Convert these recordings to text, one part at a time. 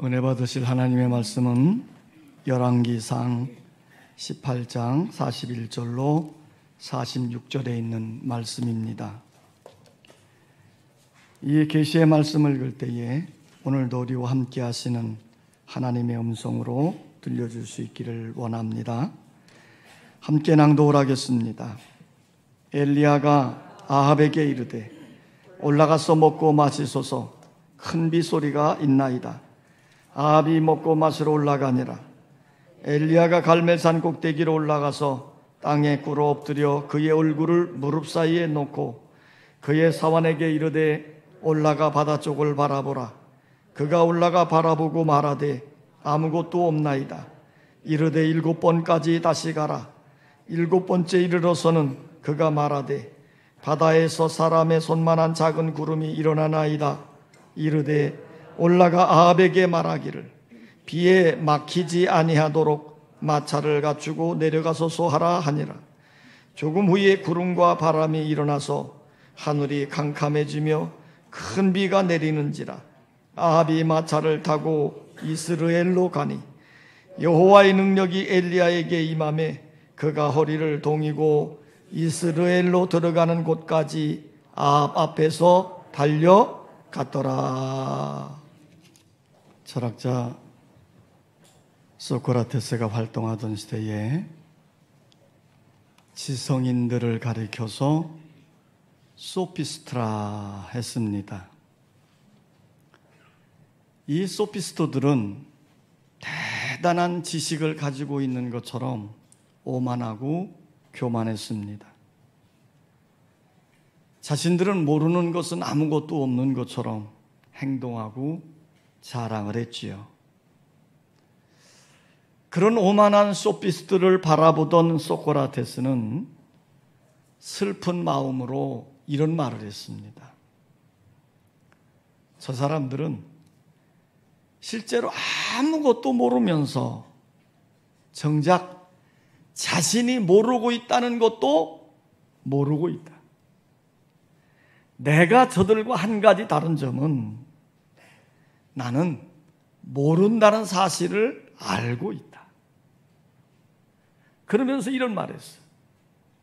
은혜 받으실 하나님의 말씀은 열왕기상 18장 41절로 46절에 있는 말씀입니다. 이 계시의 말씀을 읽을 때에 오늘도 우리와 함께 하시는 하나님의 음성으로 들려줄 수 있기를 원합니다. 함께 낭독을 하겠습니다. 엘리야가 아합에게 이르되 올라가서 먹고 마시소서. 큰 비소리가 있나이다. 아합이 먹고 마시러 올라가니라. 엘리야가 갈멜산 꼭대기로 올라가서 땅에 꿇어 엎드려 그의 얼굴을 무릎 사이에 놓고 그의 사환에게 이르되 올라가 바다 쪽을 바라보라. 그가 올라가 바라보고 말하되 아무것도 없나이다. 이르되 7번까지 다시 가라. 7번째 이르러서는 그가 말하되 바다에서 사람의 손만한 작은 구름이 일어나나이다. 이르되 올라가 아합에게 말하기를 비에 막히지 아니하도록 마차를 갖추고 내려가서 소하라 하니라. 조금 후에 구름과 바람이 일어나서 하늘이 캄캄해지며 큰 비가 내리는지라. 아합이 마차를 타고 이스라엘로 가니 여호와의 능력이 엘리야에게 임하매 그가 허리를 동이고 이스라엘로 들어가는 곳까지 아합 앞에서 달려갔더라. 철학자 소크라테스가 활동하던 시대에 지성인들을 가리켜서 소피스트라 했습니다. 이 소피스토들은 대단한 지식을 가지고 있는 것처럼 오만하고 교만했습니다. 자신들은 모르는 것은 아무것도 없는 것처럼 행동하고 자랑을 했지요. 그런 오만한 소피스트를 바라보던 소크라테스는 슬픈 마음으로 이런 말을 했습니다. 저 사람들은 실제로 아무것도 모르면서 정작 자신이 모르고 있다는 것도 모르고 있다. 내가 저들과 한 가지 다른 점은 나는 모른다는 사실을 알고 있다. 그러면서 이런 말을 했어요.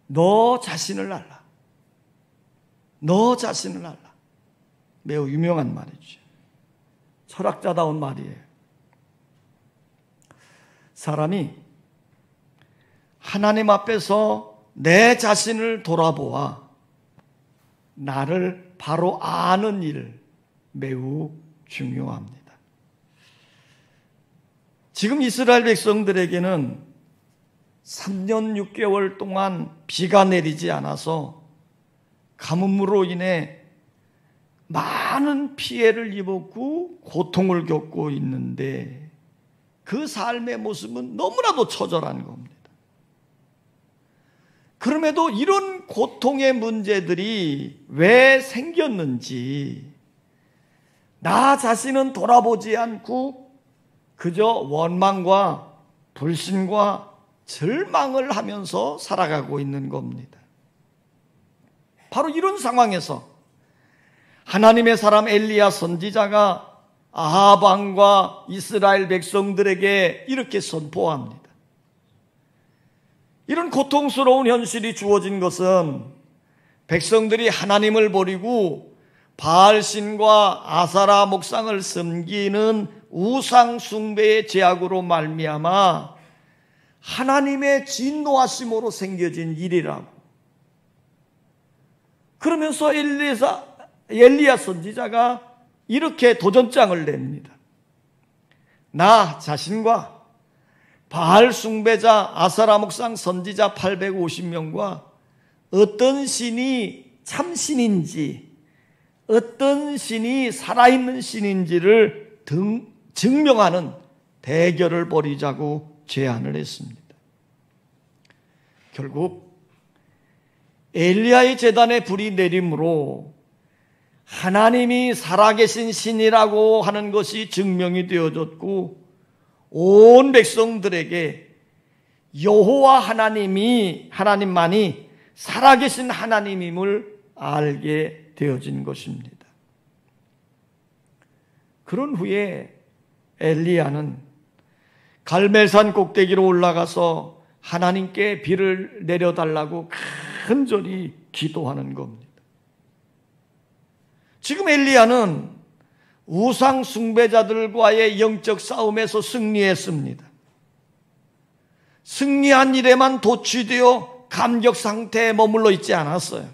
너 자신을 알라. 너 자신을 알라. 매우 유명한 말이죠. 철학자다운 말이에요. 사람이 하나님 앞에서 내 자신을 돌아보아 나를 바로 아는 일 매우 중요합니다. 지금 이스라엘 백성들에게는 3년 6개월 동안 비가 내리지 않아서 가뭄으로 인해 많은 피해를 입었고 고통을 겪고 있는데 그 삶의 모습은 너무나도 처절한 겁니다. 그럼에도 이런 고통의 문제들이 왜 생겼는지 나 자신은 돌아보지 않고 그저 원망과 불신과 절망을 하면서 살아가고 있는 겁니다. 바로 이런 상황에서 하나님의 사람 엘리야 선지자가 아합 왕과 이스라엘 백성들에게 이렇게 선포합니다. 이런 고통스러운 현실이 주어진 것은 백성들이 하나님을 버리고 바알신과 아사라 목상을 섬기는 우상 숭배의 죄악으로 말미암아 하나님의 진노하심으로 생겨진 일이라고. 그러면서 엘리야 선지자가 이렇게 도전장을 냅니다. 나 자신과 바알 숭배자 아사라 목상 선지자 850명과 어떤 신이 참신인지 어떤 신이 살아있는 신인지를 증명하는 대결을 벌이자고 제안을 했습니다. 결국 엘리야의 제단에 불이 내림으로 하나님이 살아계신 신이라고 하는 것이 증명이 되어졌고 온 백성들에게 여호와 하나님만이 살아계신 하나님임을 알게 되어진 것입니다. 그런 후에 엘리야는 갈멜산 꼭대기로 올라가서 하나님께 비를 내려달라고 간절히 기도하는 겁니다. 지금 엘리야는 우상 숭배자들과의 영적 싸움에서 승리했습니다. 승리한 일에만 도취되어 감격 상태에 머물러 있지 않았어요.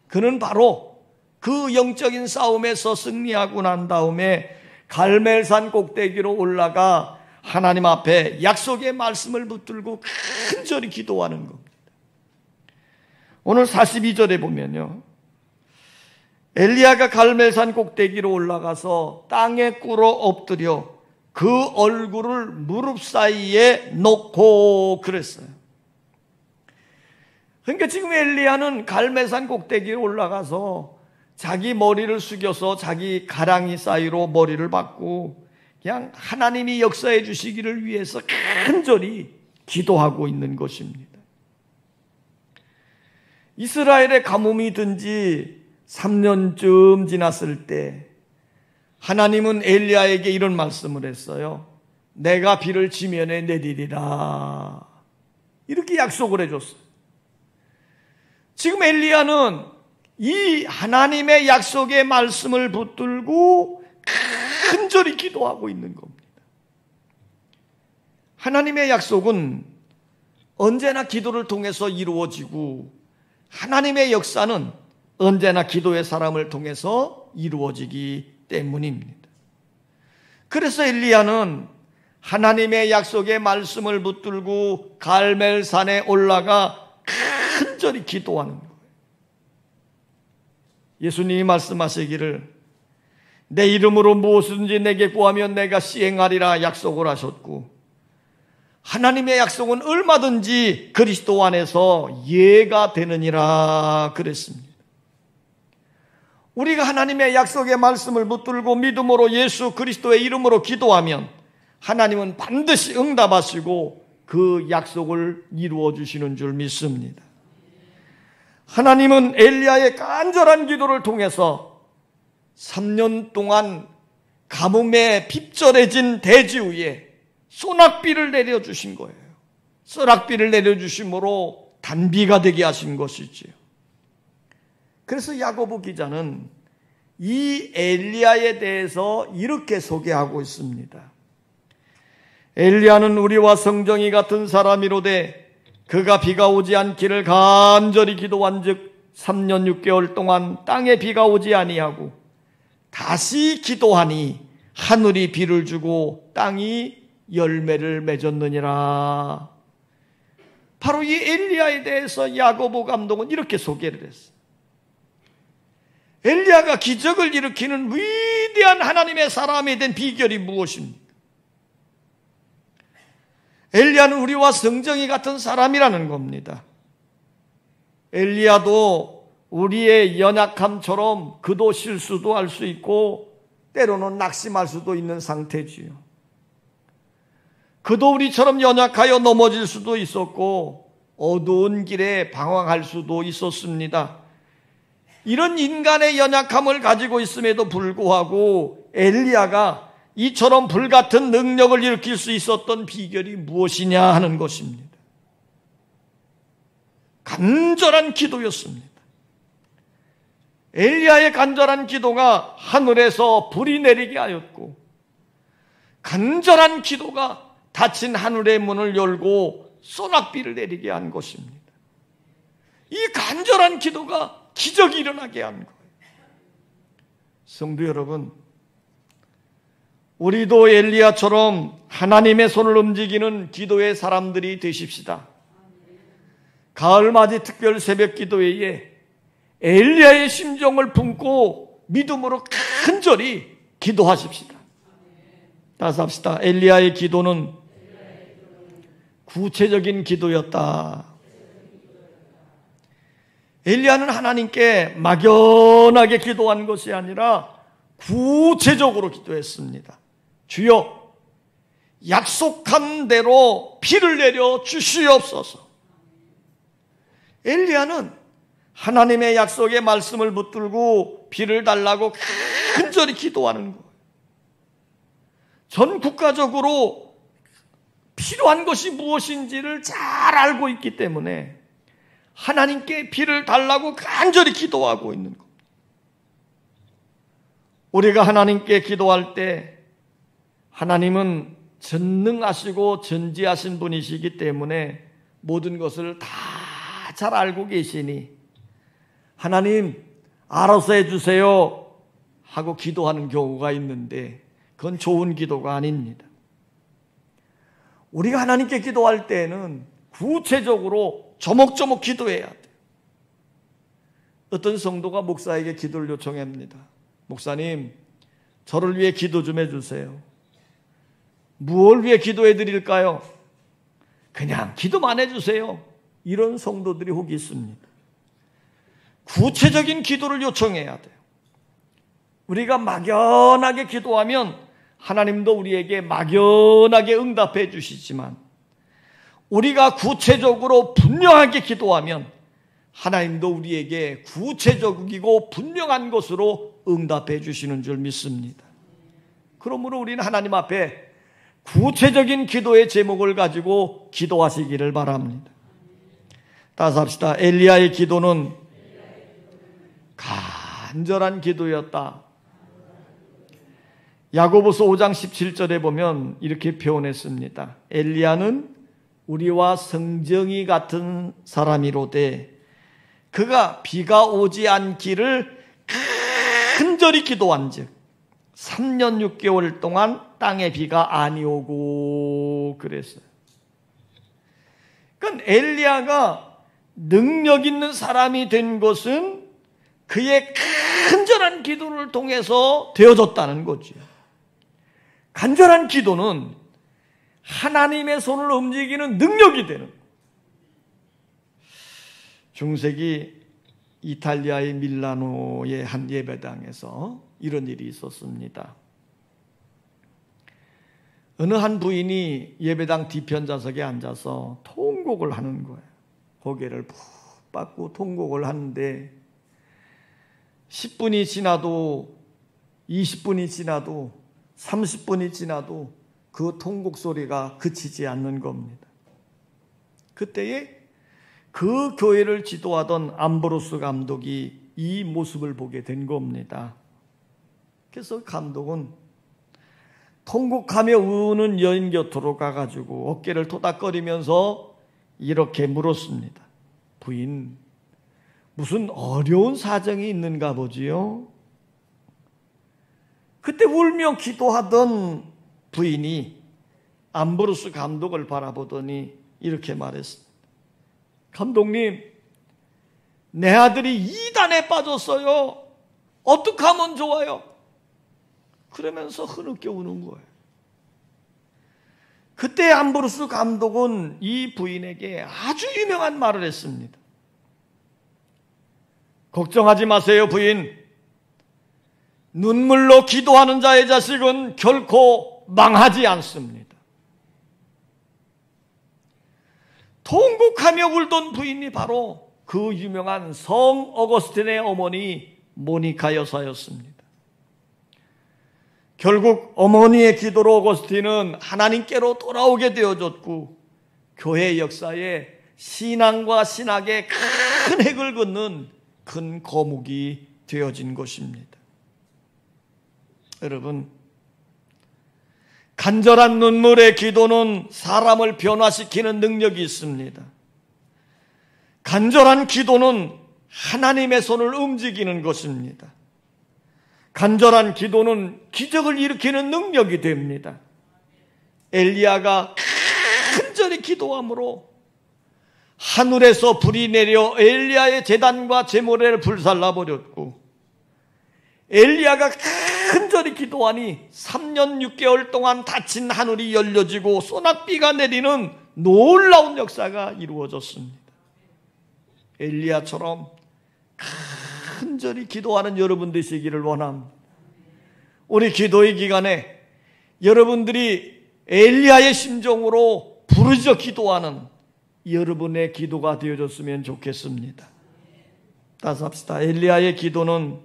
그는 바로 그 영적인 싸움에서 승리하고 난 다음에 갈멜산 꼭대기로 올라가 하나님 앞에 약속의 말씀을 붙들고 간절히 기도하는 겁니다. 오늘 42절에 보면요, 엘리야가 갈멜산 꼭대기로 올라가서 땅에 꿇어 엎드려 그 얼굴을 무릎 사이에 놓고 그랬어요. 그러니까 지금 엘리야는 갈멜산 꼭대기에 올라가서 자기 머리를 숙여서 자기 가랑이 사이로 머리를 박고 그냥 하나님이 역사해 주시기를 위해서 간절히 기도하고 있는 것입니다. 이스라엘의 가뭄이 든 지 3년쯤 지났을 때 하나님은 엘리야에게 이런 말씀을 했어요. 내가 비를 지면에 내리리라. 이렇게 약속을 해줬어요. 지금 엘리야는 이 하나님의 약속의 말씀을 붙들고 간절히 기도하고 있는 겁니다. 하나님의 약속은 언제나 기도를 통해서 이루어지고 하나님의 역사는 언제나 기도의 사람을 통해서 이루어지기 때문입니다. 그래서 엘리야는 하나님의 약속의 말씀을 붙들고 갈멜산에 올라가 간절히 기도하는 거예요. 예수님이 말씀하시기를 내 이름으로 무엇이든지 내게 구하면 내가 시행하리라 약속을 하셨고, 하나님의 약속은 얼마든지 그리스도 안에서 예가 되느니라 그랬습니다. 우리가 하나님의 약속의 말씀을 붙들고 믿음으로 예수 그리스도의 이름으로 기도하면 하나님은 반드시 응답하시고 그 약속을 이루어 주시는 줄 믿습니다. 하나님은 엘리야의 간절한 기도를 통해서 3년 동안 가뭄에 핍절해진 대지 위에 소낙비를 내려주신 거예요. 소낙비를 내려주심으로 단비가 되게 하신 것이지요. 그래서 야고보 기자는 이 엘리야에 대해서 이렇게 소개하고 있습니다. 엘리야는 우리와 성정이 같은 사람이로되 그가 비가 오지 않기를 간절히 기도한즉 3년 6개월 동안 땅에 비가 오지 아니하고 다시 기도하니 하늘이 비를 주고 땅이 열매를 맺었느니라. 바로 이 엘리야에 대해서 야고보 감독은 이렇게 소개를 했어요. 엘리야가 기적을 일으키는 위대한 하나님의 사람이 된 비결이 무엇입니까? 엘리야는 우리와 성정이 같은 사람이라는 겁니다. 엘리야도 우리의 연약함처럼 그도 실수도 할 수 있고 때로는 낙심할 수도 있는 상태지요. 그도 우리처럼 연약하여 넘어질 수도 있었고 어두운 길에 방황할 수도 있었습니다. 이런 인간의 연약함을 가지고 있음에도 불구하고 엘리야가 이처럼 불같은 능력을 일으킬 수 있었던 비결이 무엇이냐 하는 것입니다. 간절한 기도였습니다. 엘리야의 간절한 기도가 하늘에서 불이 내리게 하였고, 간절한 기도가 닫힌 하늘의 문을 열고 소낙비를 내리게 한 것입니다. 이 간절한 기도가 기적이 일어나게 한 거예요. 성도 여러분, 우리도 엘리야처럼 하나님의 손을 움직이는 기도의 사람들이 되십시다. 가을맞이 특별 새벽 기도회에 엘리야의 심정을 품고 믿음으로 간절히 기도하십시다. 따라서 합시다. 엘리야의 기도는 구체적인 기도였다. 엘리야는 하나님께 막연하게 기도한 것이 아니라 구체적으로 기도했습니다. 주여, 약속한 대로 비를 내려 주시옵소서. 엘리야는 하나님의 약속의 말씀을 붙들고 비를 달라고 간절히 기도하는 거예요. 전 국가적으로 필요한 것이 무엇인지를 잘 알고 있기 때문에 하나님께 비를 달라고 간절히 기도하고 있는 겁니다. 우리가 하나님께 기도할 때 하나님은 전능하시고 전지하신 분이시기 때문에 모든 것을 다 잘 알고 계시니 하나님 알아서 해주세요 하고 기도하는 경우가 있는데 그건 좋은 기도가 아닙니다. 우리가 하나님께 기도할 때는 구체적으로 조목조목 기도해야 돼요. 어떤 성도가 목사에게 기도를 요청합니다. 목사님, 저를 위해 기도 좀 해주세요. 무엇을 위해 기도해 드릴까요? 그냥 기도만 해주세요. 이런 성도들이 혹 있습니다. 구체적인 기도를 요청해야 돼요. 우리가 막연하게 기도하면 하나님도 우리에게 막연하게 응답해 주시지만 우리가 구체적으로 분명하게 기도하면 하나님도 우리에게 구체적이고 분명한 것으로 응답해 주시는 줄 믿습니다. 그러므로 우리는 하나님 앞에 구체적인 기도의 제목을 가지고 기도하시기를 바랍니다. 따라서 합시다. 엘리야의 기도는 간절한 기도였다. 야고보서 5장 17절에 보면 이렇게 표현했습니다. 엘리야는 우리와 성정이 같은 사람이로되 그가 비가 오지 않기를 간절히 기도한즉 3년 6개월 동안 땅에 비가 아니오고 그랬어요. 그러니까 엘리야가 능력 있는 사람이 된 것은 그의 간절한 기도를 통해서 되어졌다는 거죠. 간절한 기도는 하나님의 손을 움직이는 능력이 되는 거예요. 중세기 이탈리아의 밀라노의 한 예배당에서 이런 일이 있었습니다. 어느 한 부인이 예배당 뒤편좌석에 앉아서 통곡을 하는 거예요. 고개를 푹 뻗고 통곡을 하는데 10분이 지나도 20분이 지나도 30분이 지나도 그 통곡 소리가 그치지 않는 겁니다. 그때에 그 교회를 지도하던 암브로스 감독이 이 모습을 보게 된 겁니다. 그래서 감독은 통곡하며 우는 여인 곁으로 가가지고 어깨를 토닥거리면서 이렇게 물었습니다. 부인, 무슨 어려운 사정이 있는가 보지요? 그때 울며 기도하던 부인이 암브로스 감독을 바라보더니 이렇게 말했습니다. 감독님, 내 아들이 이단에 빠졌어요. 어떻게 하면 좋아요? 그러면서 흐느껴 우는 거예요. 그때 암브로스 감독은 이 부인에게 아주 유명한 말을 했습니다. 걱정하지 마세요, 부인. 눈물로 기도하는 자의 자식은 결코 망하지 않습니다. 통곡하며 울던 부인이 바로 그 유명한 성 어거스틴의 어머니 모니카 여사였습니다. 결국 어머니의 기도로 어거스틴은 하나님께로 돌아오게 되어졌고 교회 역사에 신앙과 신학의 큰 핵을 긋는 큰 거목이 되어진 것입니다. 여러분, 간절한 눈물의 기도는 사람을 변화시키는 능력이 있습니다. 간절한 기도는 하나님의 손을 움직이는 것입니다. 간절한 기도는 기적을 일으키는 능력이 됩니다. 엘리야가 간절히 기도함으로 하늘에서 불이 내려 엘리야의 제단과 제모래를 불살라 버렸고 엘리야가 간절히 기도하니 3년 6개월 동안 닫힌 하늘이 열려지고 소낙비가 내리는 놀라운 역사가 이루어졌습니다. 엘리야처럼 간절히 기도하는 여러분 되시기를 원합니다. 우리 기도의 기간에 여러분들이 엘리야의 심정으로 부르짖어 기도하는 여러분의 기도가 되어졌으면 좋겠습니다. 따라서 합시다. 엘리야의 기도는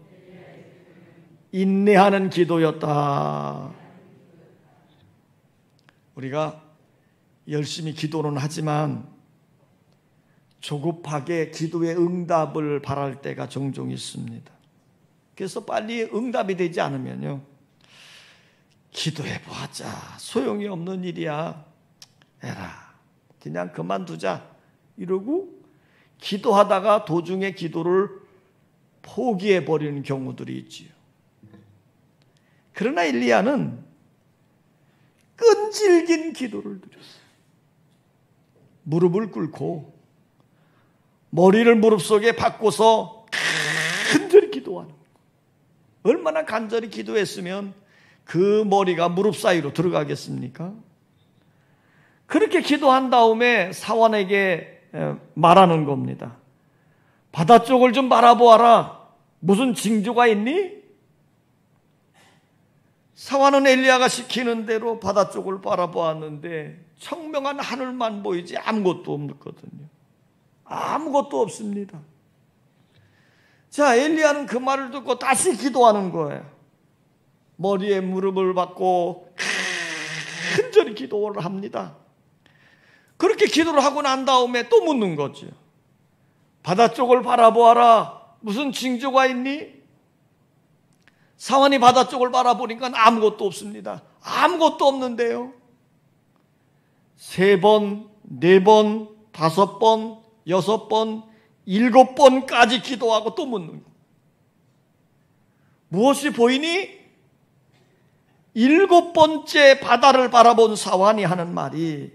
인내하는 기도였다. 우리가 열심히 기도는 하지만 조급하게 기도의 응답을 바랄 때가 종종 있습니다. 그래서 빨리 응답이 되지 않으면요, 기도해보자, 소용이 없는 일이야, 에라, 그냥 그만두자 이러고 기도하다가 도중에 기도를 포기해버리는 경우들이 있지요. 그러나 엘리야는 끈질긴 기도를 드렸어요. 무릎을 꿇고 머리를 무릎 속에 박고서 간절히 기도하는 거예요. 얼마나 간절히 기도했으면 그 머리가 무릎 사이로 들어가겠습니까? 그렇게 기도한 다음에 사환에게 말하는 겁니다. 바다 쪽을 좀 바라보아라. 무슨 징조가 있니? 사환은 엘리야가 시키는 대로 바다 쪽을 바라보았는데 청명한 하늘만 보이지 아무것도 없거든요. 아무것도 없습니다. 자, 엘리야는 그 말을 듣고 다시 기도하는 거예요. 머리에 무릎을 박고 간절히 기도를 합니다. 그렇게 기도를 하고 난 다음에 또 묻는 거죠. 바다 쪽을 바라보아라. 무슨 징조가 있니? 사환이 바다 쪽을 바라보니까 아무것도 없습니다. 아무것도 없는데요. 3번, 4번, 5번, 6번, 7번까지 기도하고 또 묻는 거예요. 무엇이 보이니? 7번째 바다를 바라본 사환이 하는 말이,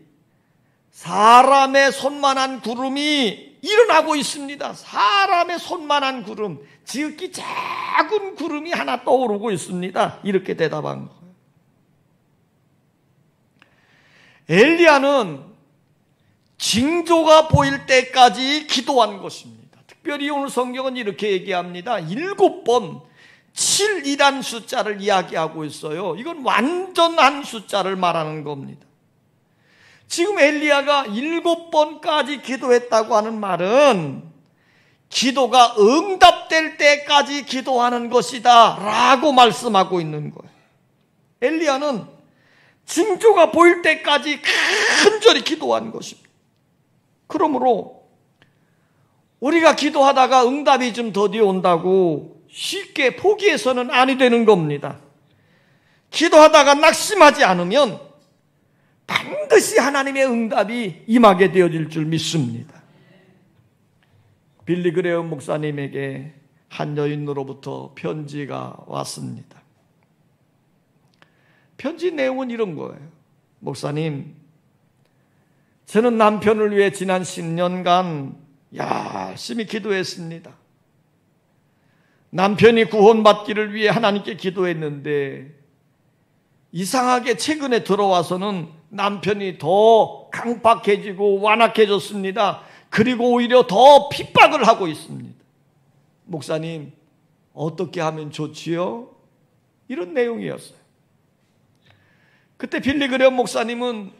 사람의 손만한 구름이 일어나고 있습니다. 사람의 손만한 구름, 지극히 작은 구름이 하나 떠오르고 있습니다. 이렇게 대답한 거예요. 엘리야는 징조가 보일 때까지 기도한 것입니다. 특별히 오늘 성경은 이렇게 얘기합니다. 7번, 7이란 숫자를 이야기하고 있어요. 이건 완전한 숫자를 말하는 겁니다. 지금 엘리야가 7번까지 기도했다고 하는 말은 기도가 응답될 때까지 기도하는 것이다 라고 말씀하고 있는 거예요. 엘리야는 징조가 보일 때까지 간절히 기도한 것입니다. 그러므로 우리가 기도하다가 응답이 좀 더디 온다고 쉽게 포기해서는 아니 되는 겁니다. 기도하다가 낙심하지 않으면 반드시 하나님의 응답이 임하게 되어질 줄 믿습니다. 빌리 그레엄 목사님에게 한 여인으로부터 편지가 왔습니다. 편지 내용은 이런 거예요. 목사님, 저는 남편을 위해 지난 10년간 열심히 기도했습니다. 남편이 구원받기를 위해 하나님께 기도했는데 이상하게 최근에 들어와서는 남편이 더 강팍해지고 완악해졌습니다. 그리고 오히려 더 핍박을 하고 있습니다. 목사님, 어떻게 하면 좋지요? 이런 내용이었어요. 그때 빌리 그레엄 목사님은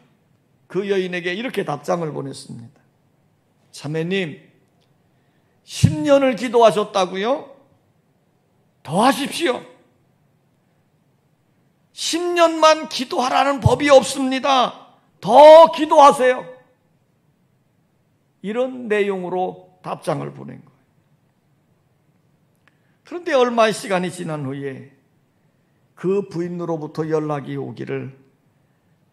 그 여인에게 이렇게 답장을 보냈습니다. 자매님, 10년을 기도하셨다고요? 더 하십시오. 10년만 기도하라는 법이 없습니다. 더 기도하세요. 이런 내용으로 답장을 보낸 거예요. 그런데 얼마의 시간이 지난 후에 그 부인으로부터 연락이 오기를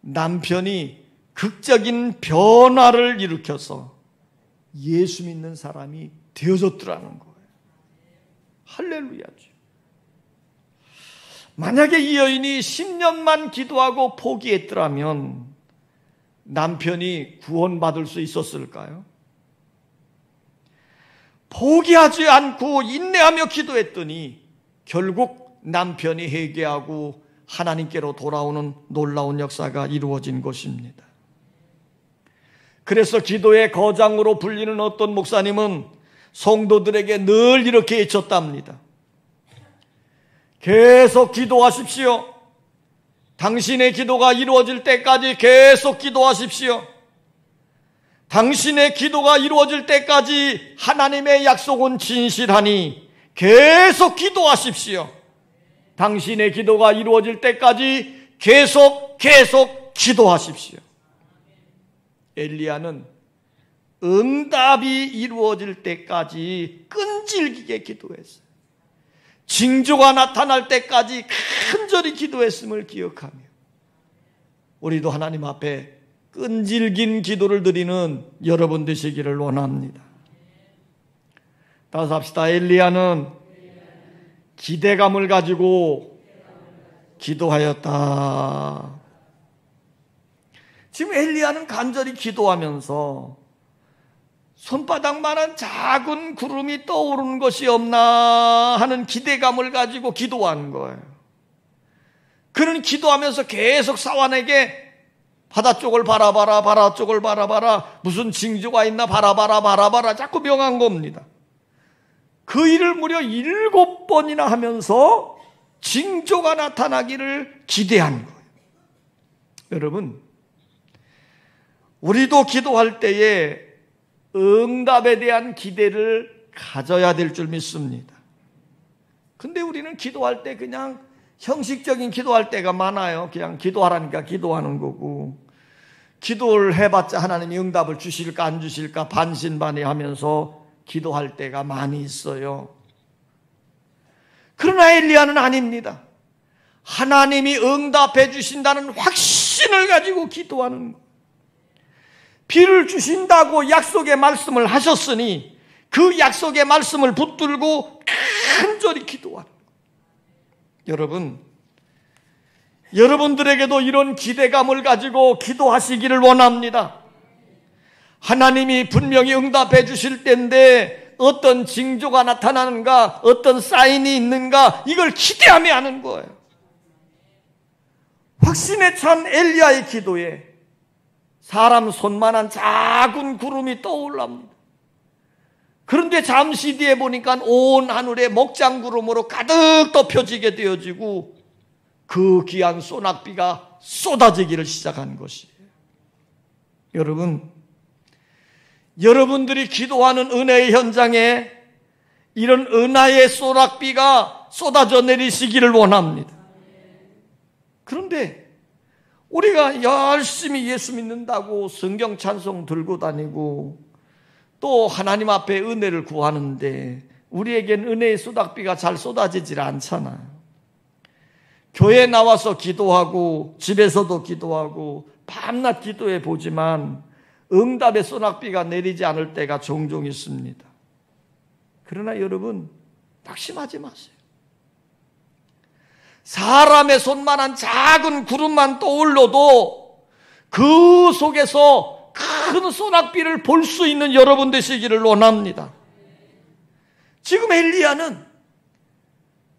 남편이 극적인 변화를 일으켜서 예수 믿는 사람이 되어졌더라는 거예요. 할렐루야죠. 만약에 이 여인이 10년만 기도하고 포기했더라면 남편이 구원받을 수 있었을까요? 포기하지 않고 인내하며 기도했더니 결국 남편이 회개하고 하나님께로 돌아오는 놀라운 역사가 이루어진 것입니다. 그래서 기도의 거장으로 불리는 어떤 목사님은 성도들에게 늘 이렇게 외쳤답니다. 계속 기도하십시오. 당신의 기도가 이루어질 때까지 계속 기도하십시오. 당신의 기도가 이루어질 때까지 하나님의 약속은 진실하니 계속 기도하십시오. 당신의 기도가 이루어질 때까지 계속 기도하십시오. 엘리야는 응답이 이루어질 때까지 끈질기게 기도했어요. 징조가 나타날 때까지 간절히 기도했음을 기억하며 우리도 하나님 앞에 끈질긴 기도를 드리는 여러분 되시기를 원합니다. 따라서 합시다. 엘리야는 기대감을 가지고 기도하였다. 지금 엘리야는 간절히 기도하면서 손바닥만한 작은 구름이 떠오르는 것이 없나 하는 기대감을 가지고 기도한 거예요. 그는 기도하면서 계속 사환에게 바다 쪽을 바라봐라, 바다 쪽을 바라봐라, 무슨 징조가 있나 바라봐라 자꾸 명한 겁니다. 그 일을 무려 7번이나 하면서 징조가 나타나기를 기대한 거예요. 여러분, 우리도 기도할 때에 응답에 대한 기대를 가져야 될 줄 믿습니다. 근데 우리는 기도할 때 그냥 형식적인 기도할 때가 많아요. 그냥 기도하라니까 기도하는 거고, 기도를 해봤자 하나님이 응답을 주실까 안 주실까 반신반의하면서 기도할 때가 많이 있어요. 그러나 엘리야는 아닙니다. 하나님이 응답해 주신다는 확신을 가지고 기도하는 것. 비를 주신다고 약속의 말씀을 하셨으니 그 약속의 말씀을 붙들고 간절히 기도하는 것. 여러분, 여러분들에게도 이런 기대감을 가지고 기도하시기를 원합니다. 하나님이 분명히 응답해 주실 때인데 어떤 징조가 나타나는가, 어떤 사인이 있는가, 이걸 기대하며 하는 거예요. 확신에 찬 엘리야의 기도에 사람 손만한 작은 구름이 떠올랍니다. 그런데 잠시 뒤에 보니까 온 하늘에 먹장구름으로 가득 덮여지게 되어지고 그 귀한 소낙비가 쏟아지기를 시작한 것이에요. 여러분, 여러분들이 기도하는 은혜의 현장에 이런 은혜의 소낙비가 쏟아져 내리시기를 원합니다. 그런데 우리가 열심히 예수 믿는다고 성경 찬송 들고 다니고 또 하나님 앞에 은혜를 구하는데 우리에겐 은혜의 소낙비가 잘 쏟아지질 않잖아요. 교회에 나와서 기도하고 집에서도 기도하고 밤낮 기도해 보지만 응답의 소낙비가 내리지 않을 때가 종종 있습니다. 그러나 여러분, 낙심하지 마세요. 사람의 손만한 작은 구름만 떠올려도 그 속에서 큰 소낙비를 볼 수 있는 여러분 되시기를 원합니다. 지금 엘리야는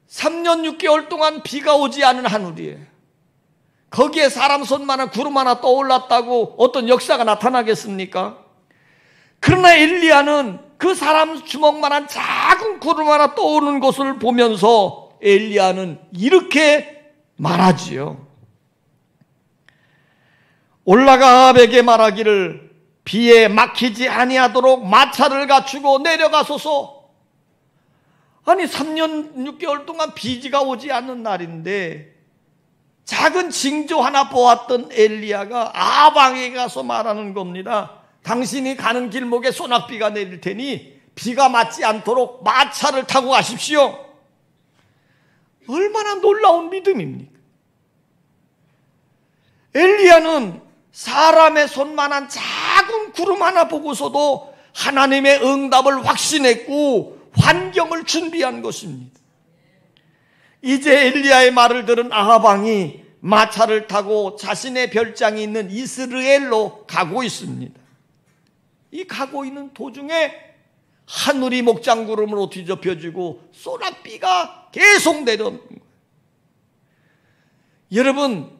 3년 6개월 동안 비가 오지 않은 하늘이에요. 거기에 사람 손만한 구름 하나 떠올랐다고 어떤 역사가 나타나겠습니까? 그러나 엘리야는 그 사람 주먹만한 작은 구름 하나 떠오르는 것을 보면서 엘리야는 이렇게 말하지요. 올라가 아합에게 말하기를 비에 막히지 아니하도록 마차를 갖추고 내려가소서. 아니 3년 6개월 동안 비가 오지 않는 날인데 작은 징조 하나 보았던 엘리야가 아방에 가서 말하는 겁니다. 당신이 가는 길목에 소낙비가 내릴 테니 비가 맞지 않도록 마차를 타고 가십시오. 얼마나 놀라운 믿음입니까? 엘리야는 사람의 손만한 작은 구름 하나 보고서도 하나님의 응답을 확신했고 환경을 준비한 것입니다. 이제 엘리야의 말을 들은 아합 왕이 마차를 타고 자신의 별장이 있는 이스라엘로 가고 있습니다. 이 가고 있는 도중에 하늘이 목장구름으로 뒤덮여지고 소낙비가 계속 내려오는 거예요. 여러분,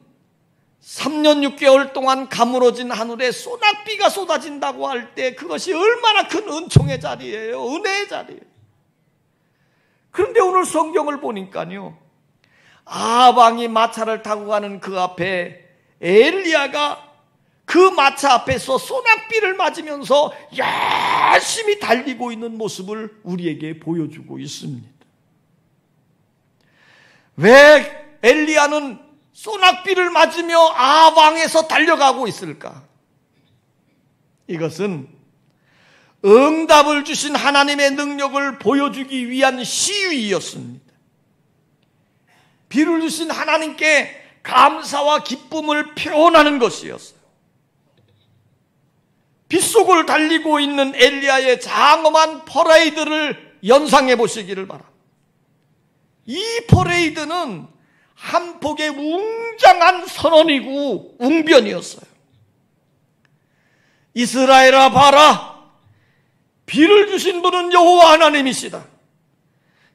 3년 6개월 동안 가물어진 하늘에 소낙비가 쏟아진다고 할 때 그것이 얼마나 큰 은총의 자리예요. 은혜의 자리예요. 그런데 오늘 성경을 보니까요, 아합 왕이 마차를 타고 가는 그 앞에 엘리야가 그 마차 앞에서 소낙비를 맞으면서 열심히 달리고 있는 모습을 우리에게 보여주고 있습니다. 왜 엘리야는 소낙비를 맞으며 아방에서 달려가고 있을까? 이것은 응답을 주신 하나님의 능력을 보여주기 위한 시위였습니다. 비를 주신 하나님께 감사와 기쁨을 표현하는 것이었어요. 빗속을 달리고 있는 엘리야의 장엄한 퍼레이드를 연상해 보시기를 바랍니다. 이 퍼레이드는 한 폭의 웅장한 선언이고 웅변이었어요. 이스라엘아 봐라, 비를 주신 분은 여호와 하나님이시다.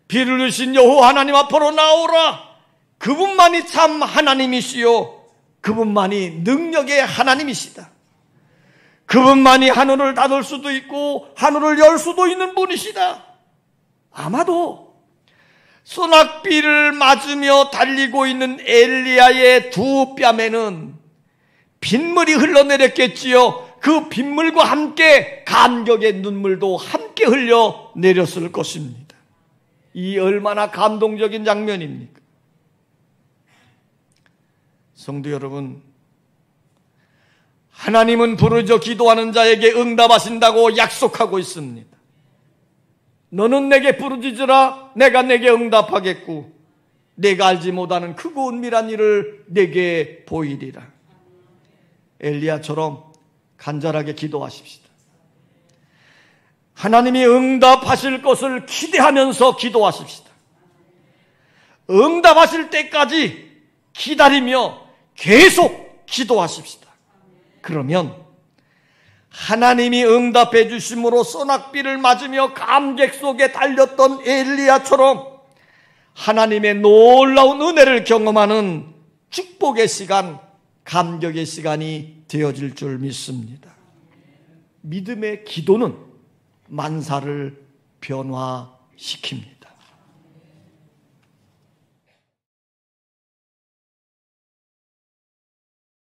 비를 주신 여호와 하나님 앞으로 나오라. 그분만이 참 하나님이시요, 그분만이 능력의 하나님이시다. 그분만이 하늘을 닫을 수도 있고 하늘을 열 수도 있는 분이시다. 아마도 소낙비를 맞으며 달리고 있는 엘리야의 두 뺨에는 빗물이 흘러내렸겠지요. 그 빗물과 함께 감격의 눈물도 함께 흘러내렸을 것입니다. 이 얼마나 감동적인 장면입니까? 성도 여러분, 하나님은 부르짖어 기도하는 자에게 응답하신다고 약속하고 있습니다. 너는 내게 부르짖으라, 내가 내게 응답하겠고 내가 알지 못하는 크고 은밀한 일을 내게 보이리라. 엘리야처럼 간절하게 기도하십시다. 하나님이 응답하실 것을 기대하면서 기도하십시다. 응답하실 때까지 기다리며 계속 기도하십시다. 그러면 하나님이 응답해 주심으로 소낙비를 맞으며 감격 속에 달렸던 엘리야처럼 하나님의 놀라운 은혜를 경험하는 축복의 시간, 감격의 시간이 되어질 줄 믿습니다. 믿음의 기도는 만사를 변화시킵니다.